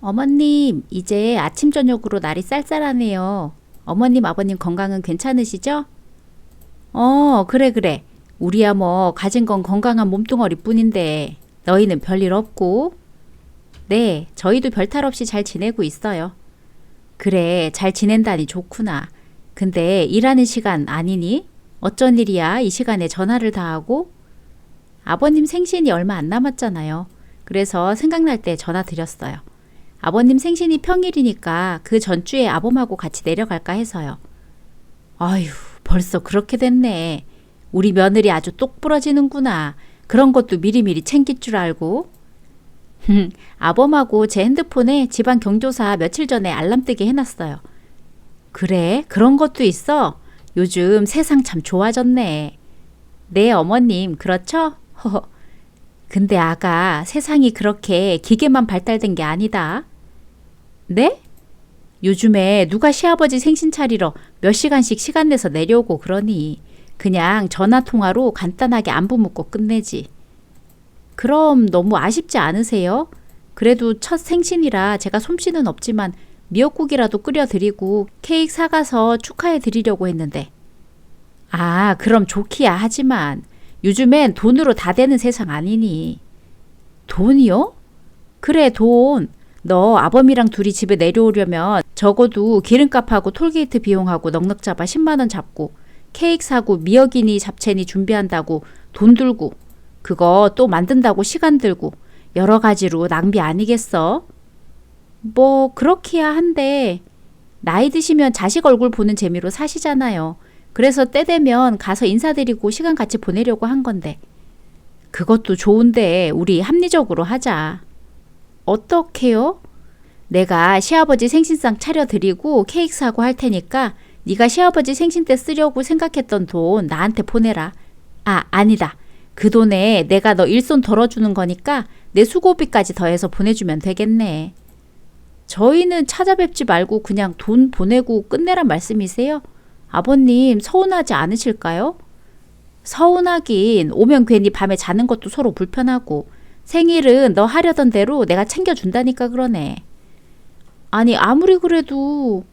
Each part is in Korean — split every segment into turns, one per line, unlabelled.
어머님, 이제 아침 저녁으로 날이 쌀쌀하네요. 어머님, 아버님 건강은 괜찮으시죠? 그래, 그래. 우리야 뭐 가진 건 건강한 몸뚱어리 뿐인데 너희는 별일 없고? 네, 저희도 별탈 없이 잘 지내고 있어요. 그래, 잘 지낸다니 좋구나. 근데 일하는 시간 아니니? 어쩐 일이야, 이 시간에 전화를 다 하고? 아버님 생신이 얼마 안 남았잖아요. 그래서 생각날 때 전화 드렸어요. 아버님 생신이 평일이니까 그 전주에 아범하고 같이 내려갈까 해서요. 아휴, 벌써 그렇게 됐네. 우리 며느리 아주 똑 부러지는구나. 그런 것도 미리미리 챙길 줄 알고. 아범하고 제 핸드폰에 집안 경조사 며칠 전에 알람 뜨게 해놨어요. 그래? 그런 것도 있어? 요즘 세상 참 좋아졌네. 네, 어머님, 그렇죠? 허허. 근데 아가, 세상이 그렇게 기계만 발달된 게 아니다. 네? 요즘에 누가 시아버지 생신 차리러 몇 시간씩 시간 내서 내려오고 그러니 그냥 전화통화로 간단하게 안부 묻고 끝내지. 그럼 너무 아쉽지 않으세요? 그래도 첫 생신이라 제가 솜씨는 없지만 미역국이라도 끓여드리고 케이크 사가서 축하해 드리려고 했는데. 아, 그럼 좋기야 하지만 요즘엔 돈으로 다 되는 세상 아니니. 돈이요? 그래, 돈. 너 아범이랑 둘이 집에 내려오려면 적어도 기름값하고 톨게이트 비용하고 넉넉 잡아 10만 원 잡고 케이크 사고 미역이니 잡채니 준비한다고 돈 들고 그거 또 만든다고 시간 들고 여러 가지로 낭비 아니겠어? 뭐 그렇기야 한데 나이 드시면 자식 얼굴 보는 재미로 사시잖아요. 그래서 때 되면 가서 인사드리고 시간 같이 보내려고 한 건데. 그것도 좋은데 우리 합리적으로 하자. 어떻게요? 내가 시아버지 생신상 차려드리고 케이크 사고 할 테니까 네가 시아버지 생신 때 쓰려고 생각했던 돈 나한테 보내라. 아, 아니다. 그 돈에 내가 너 일손 덜어주는 거니까 내 수고비까지 더해서 보내주면 되겠네. 저희는 찾아뵙지 말고 그냥 돈 보내고 끝내란 말씀이세요? 아버님 서운하지 않으실까요? 서운하긴 오면 괜히 밤에 자는 것도 서로 불편하고 생일은 너 하려던 대로 내가 챙겨준다니까 그러네. 아니 아무리 그래도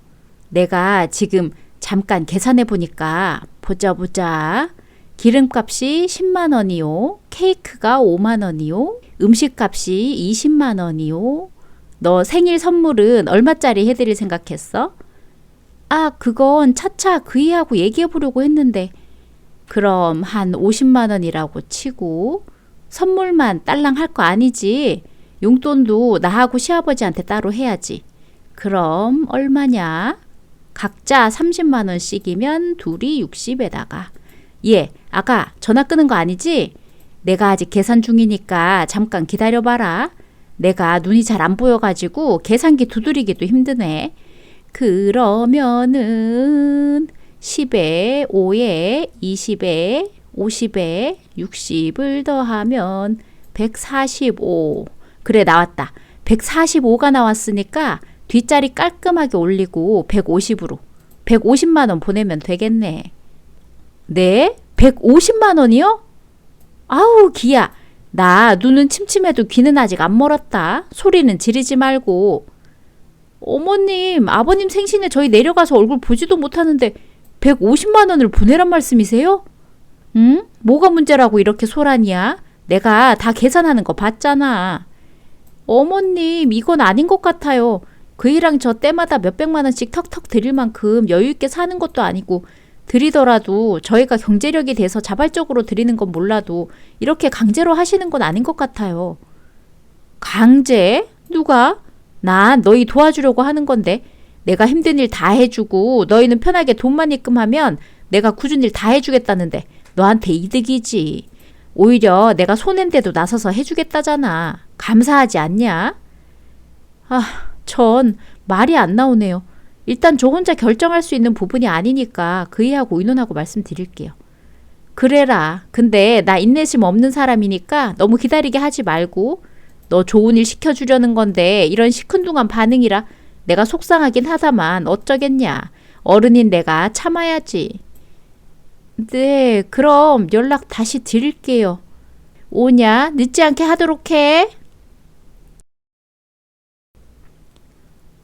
내가 지금 잠깐 계산해 보니까 보자. 기름값이 10만 원이요. 케이크가 5만 원이요. 음식값이 20만 원이요. 너 생일 선물은 얼마짜리 해드릴 생각했어? 아, 그건 차차 그이하고 얘기해 보려고 했는데 그럼 한 50만 원이라고 치고 선물만 딸랑 할 거 아니지. 용돈도 나하고 시아버지한테 따로 해야지. 그럼 얼마냐? 각자 30만 원씩이면 둘이 60에다가. 예, 아가 전화 끄는 거 아니지? 내가 아직 계산 중이니까 잠깐 기다려봐라. 내가 눈이 잘 안 보여가지고 계산기 두드리기도 힘드네. 그러면은 10에 5에 20에 50에 60을 더하면 145. 그래 나왔다. 145가 나왔으니까 뒷자리 깔끔하게 올리고 150으로 150만 원 보내면 되겠네. 네? 150만 원이요? 아우 기야. 나 눈은 침침해도 귀는 아직 안 멀었다. 소리는 지르지 말고. 어머님, 아버님 생신에 저희 내려가서 얼굴 보지도 못하는데 150만 원을 보내란 말씀이세요? 응? 뭐가 문제라고 이렇게 소란이야? 내가 다 계산하는 거 봤잖아. 어머님, 이건 아닌 것 같아요. 그이랑 저 때마다 몇백만 원씩 턱턱 드릴 만큼 여유 있게 사는 것도 아니고 드리더라도 저희가 경제력이 돼서 자발적으로 드리는 건 몰라도 이렇게 강제로 하시는 건 아닌 것 같아요. 강제? 누가? 난 너희 도와주려고 하는 건데 내가 힘든 일 다 해주고 너희는 편하게 돈만 입금하면 내가 굳은 일 다 해주겠다는데 너한테 이득이지. 오히려 내가 손해인데도 나서서 해주겠다잖아. 감사하지 않냐? 아, 전 말이 안 나오네요. 일단 저 혼자 결정할 수 있는 부분이 아니니까 그이하고 의논하고 말씀드릴게요. 그래라. 근데 나 인내심 없는 사람이니까 너무 기다리게 하지 말고 너 좋은 일 시켜주려는 건데 이런 시큰둥한 반응이라 내가 속상하긴 하다만 어쩌겠냐. 어른인 내가 참아야지. 네, 그럼 연락 다시 드릴게요. 오냐? 늦지 않게 하도록 해.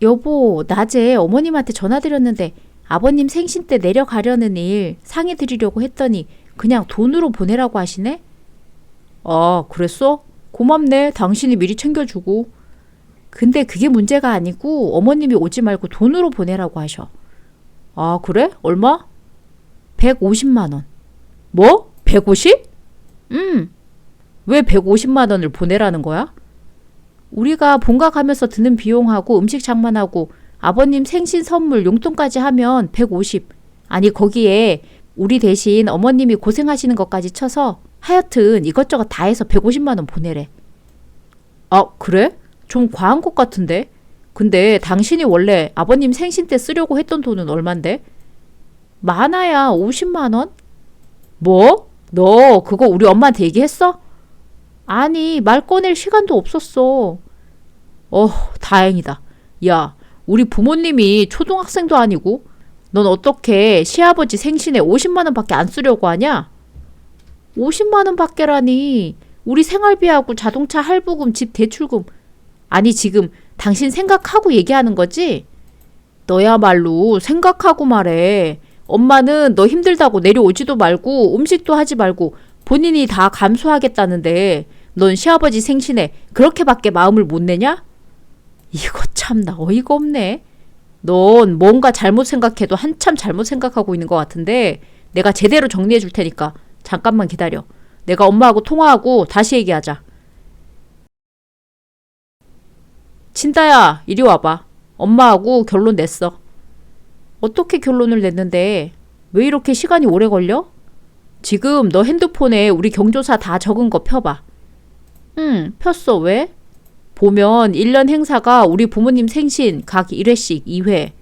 여보, 낮에 어머님한테 전화드렸는데 아버님 생신 때 내려가려는 일 상의 드리려고 했더니 그냥 돈으로 보내라고 하시네? 아, 그랬어? 고맙네. 당신이 미리 챙겨주고. 근데 그게 문제가 아니고 어머님이 오지 말고 돈으로 보내라고 하셔. 아, 그래? 얼마? 150만 원. 뭐? 150? 왜 150만 원을 보내라는 거야? 우리가 본가 가면서 드는 비용하고 음식 장만하고 아버님 생신 선물 용돈까지 하면 150. 아니, 거기에 우리 대신 어머님이 고생하시는 것까지 쳐서 하여튼 이것저것 다 해서 150만 원 보내래. 아, 그래? 좀 과한 것 같은데? 근데 당신이 원래 아버님 생신 때 쓰려고 했던 돈은 얼만데? 많아야 50만 원? 뭐? 너 그거 우리 엄마한테 얘기했어? 아니, 말 꺼낼 시간도 없었어. 다행이다. 야, 우리 부모님이 초등학생도 아니고 넌 어떻게 시아버지 생신에 50만 원밖에 안 쓰려고 하냐? 50만 원밖에라니. 우리 생활비하고 자동차 할부금, 집 대출금. 아니, 지금 당신 생각하고 얘기하는 거지? 너야말로 생각하고 말해. 엄마는 너 힘들다고 내려오지도 말고 음식도 하지 말고 본인이 다 감수하겠다는데 넌 시아버지 생신에 그렇게밖에 마음을 못 내냐? 이거 참나 어이가 없네. 넌 뭔가 잘못 생각해도 한참 잘못 생각하고 있는 것 같은데 내가 제대로 정리해 줄 테니까 잠깐만 기다려. 내가 엄마하고 통화하고 다시 얘기하자. 친다야, 이리 와봐. 엄마하고 결론 냈어. 어떻게 결론을 냈는데 왜 이렇게 시간이 오래 걸려? 지금 너 핸드폰에 우리 경조사 다 적은 거 펴봐. 폈어. 왜? 보면 1년 행사가 우리 부모님 생신 각 1회씩 2회,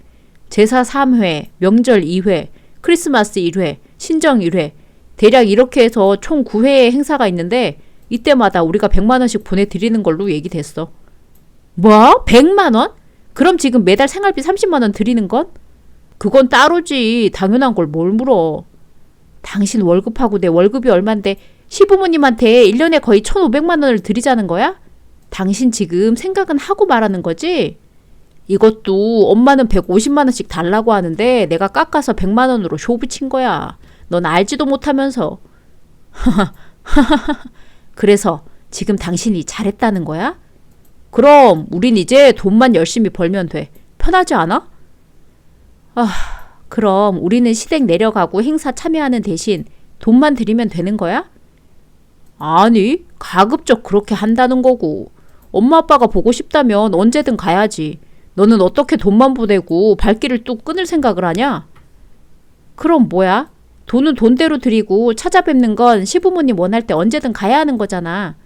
제사 3회, 명절 2회, 크리스마스 1회, 신정 1회, 대략 이렇게 해서 총 9회의 행사가 있는데 이때마다 우리가 100만 원씩 보내드리는 걸로 얘기됐어. 뭐? 100만 원? 그럼 지금 매달 생활비 30만 원 드리는 건? 그건 따로지. 당연한 걸 뭘 물어. 당신 월급하고 내 월급이 얼만데 시부모님한테 1년에 거의 1,500만 원을 드리자는 거야? 당신 지금 생각은 하고 말하는 거지? 이것도 엄마는 150만 원씩 달라고 하는데 내가 깎아서 100만 원으로 쇼 붙인 거야. 넌 알지도 못하면서. 그래서 지금 당신이 잘했다는 거야? 그럼 우린 이제 돈만 열심히 벌면 돼. 편하지 않아? 그럼 우리는 시댁 내려가고 행사 참여하는 대신 돈만 드리면 되는 거야? 아니, 가급적 그렇게 한다는 거고. 엄마 아빠가 보고 싶다면 언제든 가야지. 너는 어떻게 돈만 보내고 발길을 뚝 끊을 생각을 하냐? 그럼 뭐야? 돈은 돈대로 드리고 찾아뵙는 건 시부모님 원할 때 언제든 가야 하는 거잖아.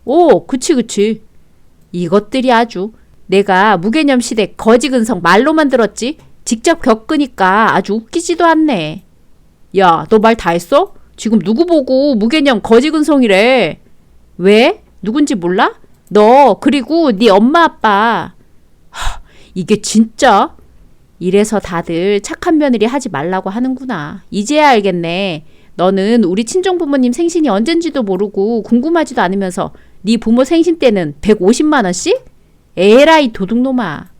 오, 그치. 이것들이 아주. 내가 무개념 시댁 거지근성 말로만 들었지 직접 겪으니까 아주 웃기지도 않네. 야, 너 말 다 했어? 지금 누구 보고 무개념 거지근성이래. 왜? 누군지 몰라? 너 그리고 네 엄마 아빠. 이게 진짜? 이래서 다들 착한 며느리 하지 말라고 하는구나. 이제야 알겠네. 너는 우리 친정부모님 생신이 언젠지도 모르고 궁금하지도 않으면서 네 부모 생신 때는 150만 원씩? 에라이 도둑놈아.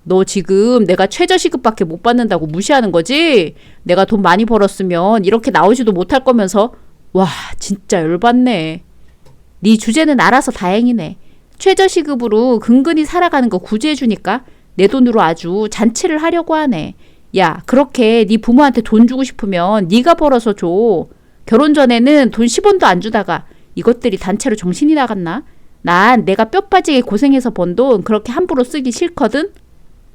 너 지금 내가 최저시급밖에 못 받는다고 무시하는 거지? 내가 돈 많이 벌었으면 이렇게 나오지도 못할 거면서. 와, 진짜 열받네. 네 주제는 알아서 다행이네. 최저시급으로 근근히 살아가는 거 구제해주니까 내 돈으로 아주 잔치를 하려고 하네. 야, 그렇게 네 부모한테 돈 주고 싶으면 네가 벌어서 줘. 결혼 전에는 돈 10원도 안 주다가 이것들이 단체로 정신이 나갔나? 난 내가 뼈 빠지게 고생해서 번 돈 그렇게 함부로 쓰기 싫거든?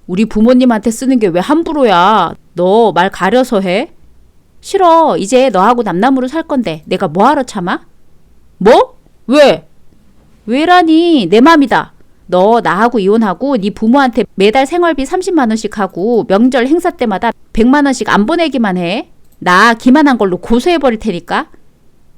우리 부모님한테 쓰는 게 왜 함부로야? 너 말 가려서 해? 싫어. 이제 너하고 남남으로 살 건데 내가 뭐하러 참아? 뭐? 왜? 왜라니? 내 맘이다. 너 나하고 이혼하고 네 부모한테 매달 생활비 30만 원씩 하고 명절 행사 때마다 100만 원씩 안 보내기만 해. 나 기만한 걸로 고소해버릴 테니까.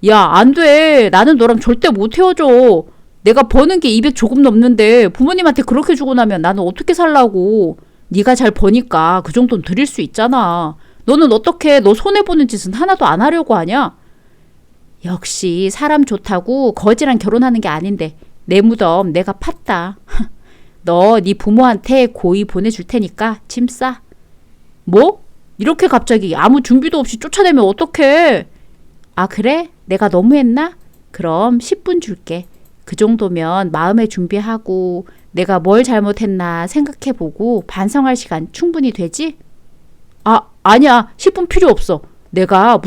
야, 안 돼. 나는 너랑 절대 못 헤어져. 내가 버는 게 200 조금 넘는데 부모님한테 그렇게 주고 나면 나는 어떻게 살라고. 네가 잘 버니까 그 정도는 드릴 수 있잖아. 너는 어떻게 너 손해보는 짓은 하나도 안 하려고 하냐? 역시 사람 좋다고 거지랑 결혼하는 게 아닌데 내 무덤 내가 팠다. 너 네 부모한테 고이 보내줄 테니까 짐 싸. 뭐? 이렇게 갑자기 아무 준비도 없이 쫓아내면 어떡해? 아, 그래? 내가 너무했나? 그럼 10분 줄게. 그 정도면 마음의 준비하고 내가 뭘 잘못했나 생각해보고 반성할 시간 충분히 되지? 아, 아니야. 10분 필요 없어. 내가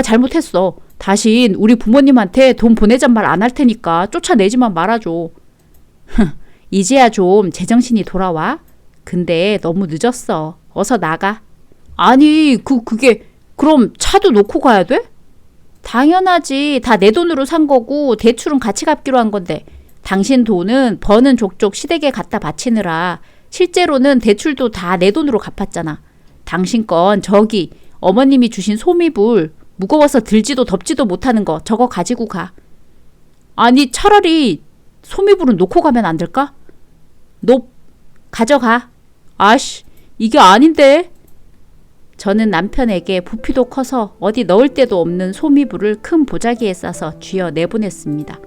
잘못했어. 다신 우리 부모님한테 돈 보내잔 말 안 할 테니까 쫓아내지만 말아줘. 이제야 좀 제정신이 돌아와? 근데 너무 늦었어. 어서 나가. 아니, 그럼 차도 놓고 가야 돼? 당연하지. 다 내 돈으로 산 거고 대출은 같이 갚기로 한 건데 당신 돈은 버는 족족 시댁에 갖다 바치느라 실제로는 대출도 다 내 돈으로 갚았잖아. 당신 건 저기 어머님이 주신 소미불 무거워서 들지도 덮지도 못하는 거 저거 가지고 가. 아니 차라리 소미불은 놓고 가면 안 될까? 가져가. 아씨 이게 아닌데. 저는 남편에게 부피도 커서 어디 넣을 데도 없는 소미불을 큰 보자기에 싸서 쥐어 내보냈습니다.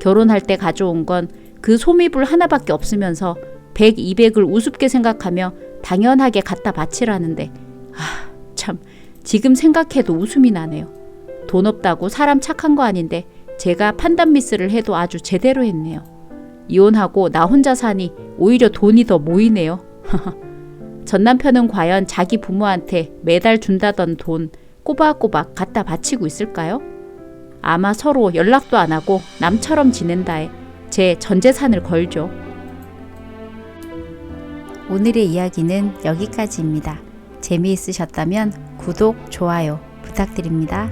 결혼할 때 가져온 건 그 소미불 하나밖에 없으면서 100, 200을 우습게 생각하며 당연하게 갖다 바치라는데 참 지금 생각해도 웃음이 나네요. 돈 없다고 사람 착한 거 아닌데 제가 판단 미스를 해도 아주 제대로 했네요. 이혼하고 나 혼자 사니 오히려 돈이 더 모이네요. 전 남편은 과연 자기 부모한테 매달 준다던 돈 꼬박꼬박 갖다 바치고 있을까요? 아마 서로 연락도 안 하고 남처럼 지낸다에 제 전 재산을 걸죠. 오늘의 이야기는 여기까지입니다. 재미있으셨다면 구독, 좋아요 부탁드립니다.